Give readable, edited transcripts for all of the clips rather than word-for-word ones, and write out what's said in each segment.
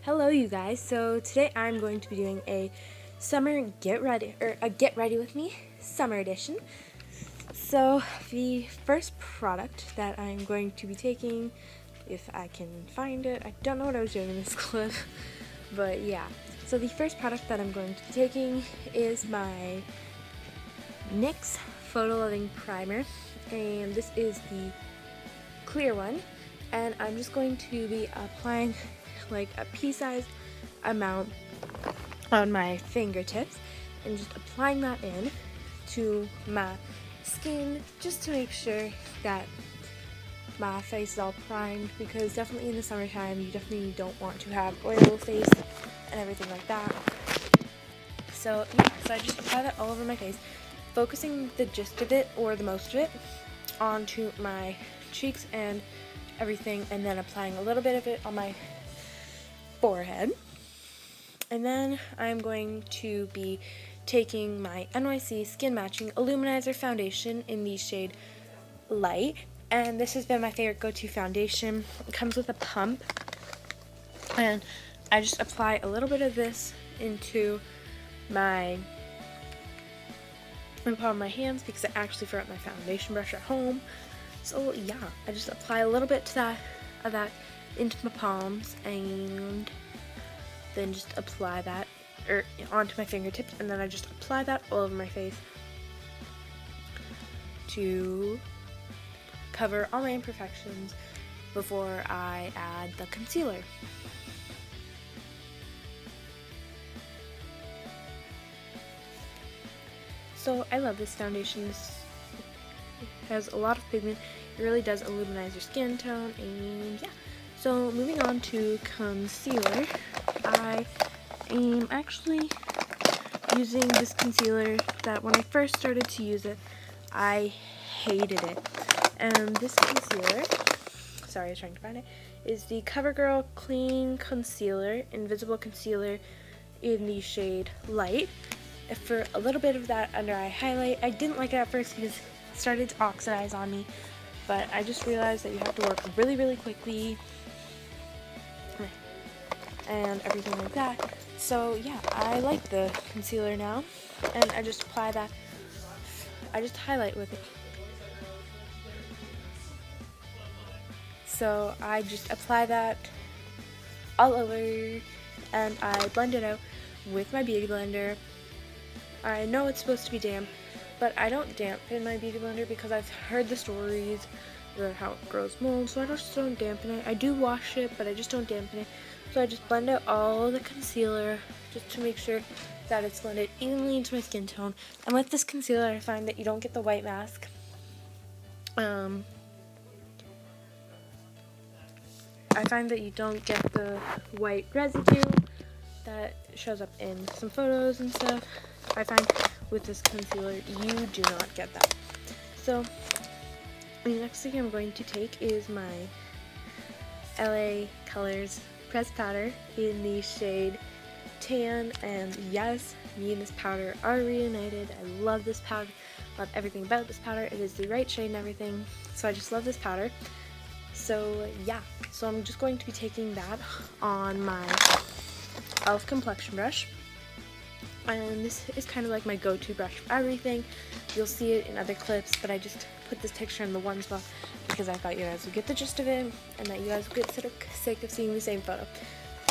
Hello you guys, so today I'm going to be doing a summer get ready with me summer edition. So the first product that I'm going to be taking, if I can find it, I don't know what I was doing in this clip, but yeah. So the first product that I'm going to be taking is my NYX Photo Loving Primer, and this is the clear one, and I'm just going to be applying like a pea-sized amount on my fingertips and just applying that in to my skin just to make sure that my face is all primed, because definitely in the summertime you definitely don't want to have oil face and everything like that. So yeah, so I just apply that all over my face, focusing the gist of it, or the most of it, onto my cheeks and everything, and then applying a little bit of it on my forehead. And then I'm going to be taking my NYC Skin Matching Illuminizer Foundation in the shade Light, and this has been my favorite go-to foundation. It comes with a pump, and I just apply a little bit of this into my palm of my hands because I actually forgot my foundation brush at home. So yeah, I just apply a little bit of that into my palms, and then just apply that onto my fingertips, and then I just apply that all over my face to cover all my imperfections before I add the concealer. So I love this foundation. This has a lot of pigment. It really does illuminize your skin tone, and yeah. So moving on to concealer, I am actually using this concealer that when I first started to use it, I hated it. And this concealer, sorry I was trying to find it, is the CoverGirl Clean Concealer, Invisible Concealer in the shade Light. For a little bit of that under eye highlight. I didn't like it at first because it started to oxidize on me, but I just realized that you have to work really, really quickly and everything like that. So yeah, I like the concealer now, and I just apply that. I just highlight with it. So I just apply that all over, and I blend it out with my beauty blender. I know it's supposed to be damp, but I don't dampen my beauty blender because I've heard the stories about how it grows mold, so I just don't dampen it. I do wash it, but I just don't dampen it. So I just blend out all the concealer just to make sure that it's blended evenly into my skin tone. And with this concealer, I find that you don't get the white mask. I find that you don't get the white residue that shows up in some photos and stuff. I find with this concealer you do not get that. So the next thing I'm going to take is my LA Colors pressed powder in the shade Tan, and yes, me and this powder are reunited. I love this powder, love everything about this powder. It is the right shade and everything, so I just love this powder. So yeah, so I'm just going to be taking that on my e.l.f. complexion brush, and this is kind of like my go-to brush for everything. You'll see it in other clips, but I just put this picture in the one spot because I thought you guys would get the gist of it, and that you guys would get sick of seeing the same photo.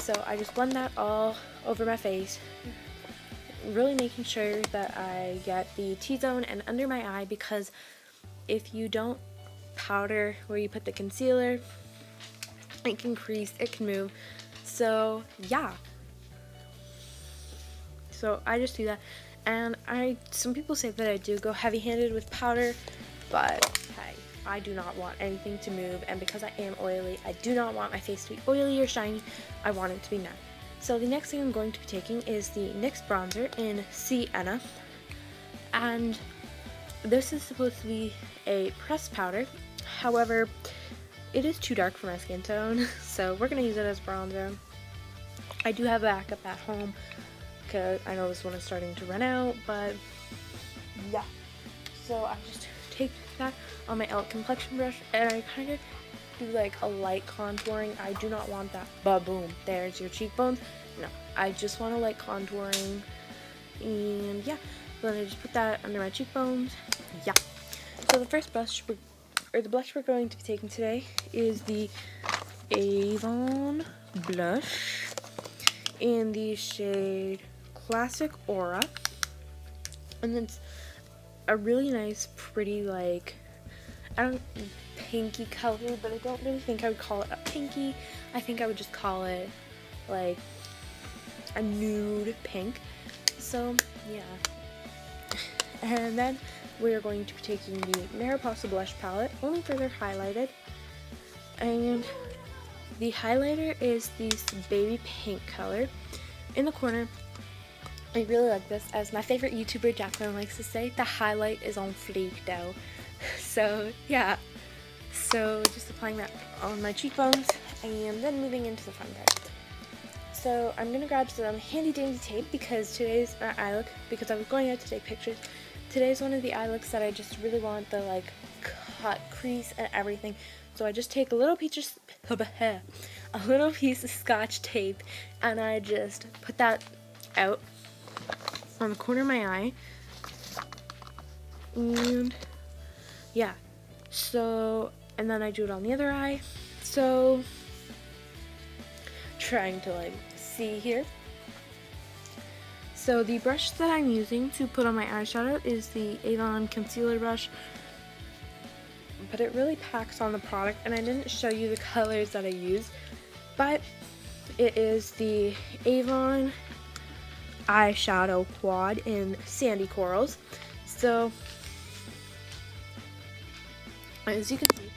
So I just blend that all over my face, really making sure that I get the T-zone and under my eye, because if you don't powder where you put the concealer, it can crease, it can move. So yeah, so I just do that. And some people say that I do go heavy-handed with powder, but hey, I do not want anything to move, and because I am oily, I do not want my face to be oily or shiny. I want it to be matte. So the next thing I'm going to be taking is the NYX bronzer in Sienna, and this is supposed to be a pressed powder. However, it is too dark for my skin tone, so we're going to use it as bronzer. I do have a backup at home because I know this one is starting to run out, but yeah. So I just take that on my e.l.f. complexion brush, and I kind of do like a light contouring. I do not want that, ba-boom, there's your cheekbones. No, I just want a light contouring. And yeah, then I just put that under my cheekbones. Yeah. So the first blush, the blush we're going to be taking today is the Avon blush in the shade Classic Aura. And it's a really nice, pretty, like, pinky color, but I don't really think I would call it a pinky. I think I would just call it like a nude pink. So yeah. And then we are going to be taking the Mariposa blush palette, only further highlighted, and the highlighter is this baby pink color in the corner. I really like this. As my favorite YouTuber Jacqueline likes to say, the highlight is on fleek though. So yeah, so just applying that on my cheekbones and then moving into the front part. So I'm gonna grab some handy dandy tape because today's eye look, because I was going out to take pictures, today's one of the eye looks that I just really want the like cut crease and everything. So I just take a little piece of Scotch tape and I just put that out on the corner of my eye. And yeah, so, and then I do it on the other eye. So trying to like see here. So the brush that I'm using to put on my eyeshadow is the Avon concealer brush, but it really packs on the product, and I didn't show you the colors that I used, but it is the Avon eyeshadow quad in Sandy Corals. So as you can see,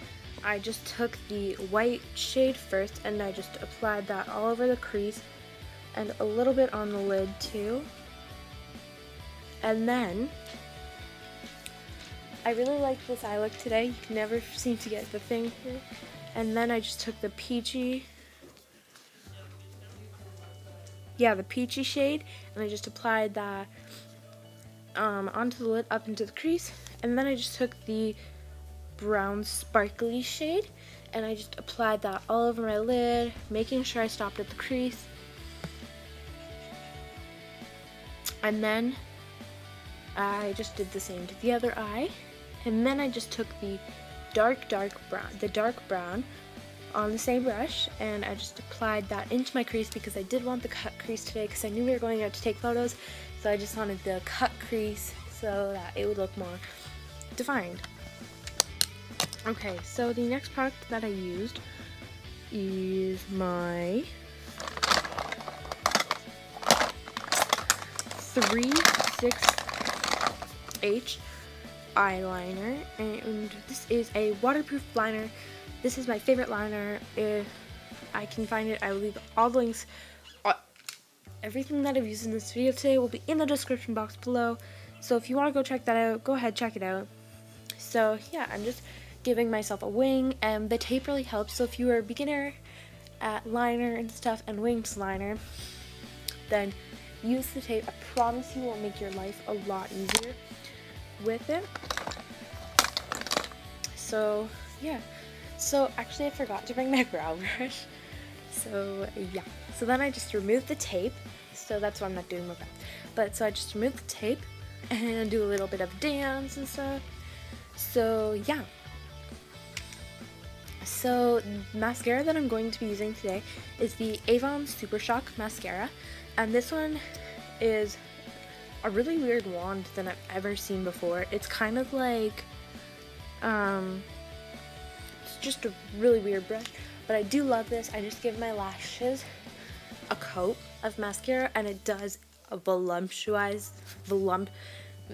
I just took the white shade first and I just applied that all over the crease and a little bit on the lid too. And then I really like this eye look today. You can never seem to get the thing here. And then I just took the peachy, the peachy shade, and I just applied that onto the lid up into the crease. And then I just took the brown sparkly shade and I just applied that all over my lid, making sure I stopped at the crease. And then I just did the same to the other eye, and then I just took the dark brown on the same brush and I just applied that into my crease because I did want the cut crease today because I knew we were going out to take photos, so I just wanted the cut crease so that it would look more defined. Okay, so the next product that I used is my 36H eyeliner, and this is a waterproof liner. This is my favorite liner. If I can find it, I will leave all the links. Everything that I've used in this video today will be in the description box below, so if you want to go check that out, go ahead, check it out. So yeah, I'm just giving myself a wing, and the tape really helps. So if you are a beginner at liner and stuff and winged liner, then use the tape. I promise you will make your life a lot easier with it. So yeah, so actually I forgot to bring my brow brush, so yeah, so then I just removed the tape, so that's why I'm not doing my brow, but so I just removed the tape and do a little bit of dance and stuff. So yeah, so mascara that I'm going to be using today is the Avon Super Shock mascara, and this one is a really weird wand than I've ever seen before. It's kind of like it's just a really weird brush, but I do love this. I just give my lashes a coat of mascara and it does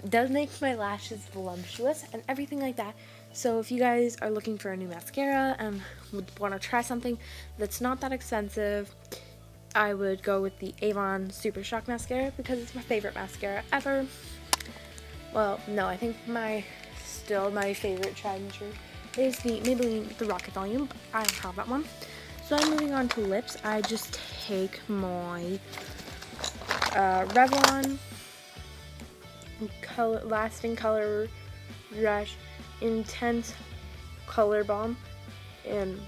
does make my lashes voluptuous and everything like that. So if you guys are looking for a new mascara and would want to try something that's not that expensive, I would go with the Avon Super Shock mascara because it's my favorite mascara ever. Well, no, I think still my favorite tried and true is the Maybelline The Rocket Volume. I have that one. So I'm moving on to lips. I just take my Revlon Lasting Color Rush Intense Color Balm in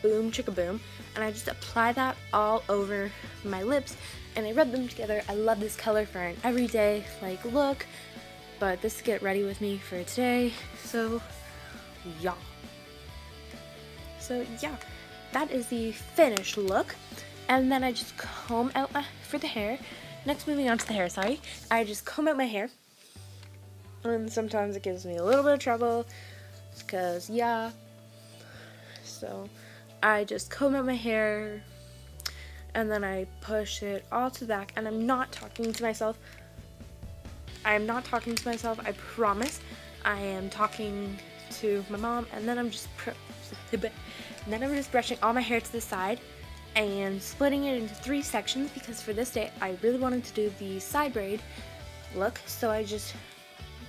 Boom Chicka Boom, and I just apply that all over my lips and I rub them together. I love this color for an everyday like look, but this is Get Ready With Me for today. So yeah, that is the finished look. And then I just comb out for the hair. Next, moving on to the hair, sorry. I just comb out my hair. And sometimes it gives me a little bit of trouble because, yeah. So I just comb out my hair and then I push it all to the back. And I'm not talking to myself. I am not talking to myself, I promise. I am talking to my mom, and then I'm just brushing all my hair to the side and splitting it into 3 sections because for this day I really wanted to do the side braid look, so I just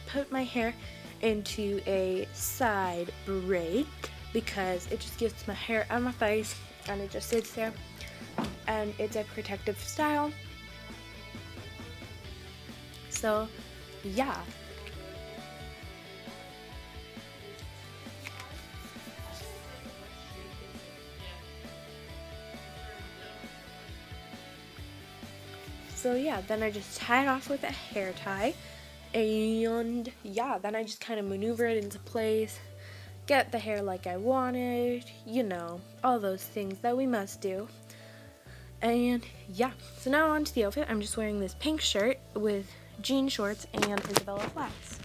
put my hair into a side braid because it just gets my hair out of my face and it just sits there, and it's a protective style. So yeah. So yeah, then I just tie it off with a hair tie, and yeah, then I just kind of maneuver it into place, get the hair like I wanted, you know, all those things that we must do. And yeah, so now on to the outfit. I'm just wearing this pink shirt with jean shorts and Isabella flats.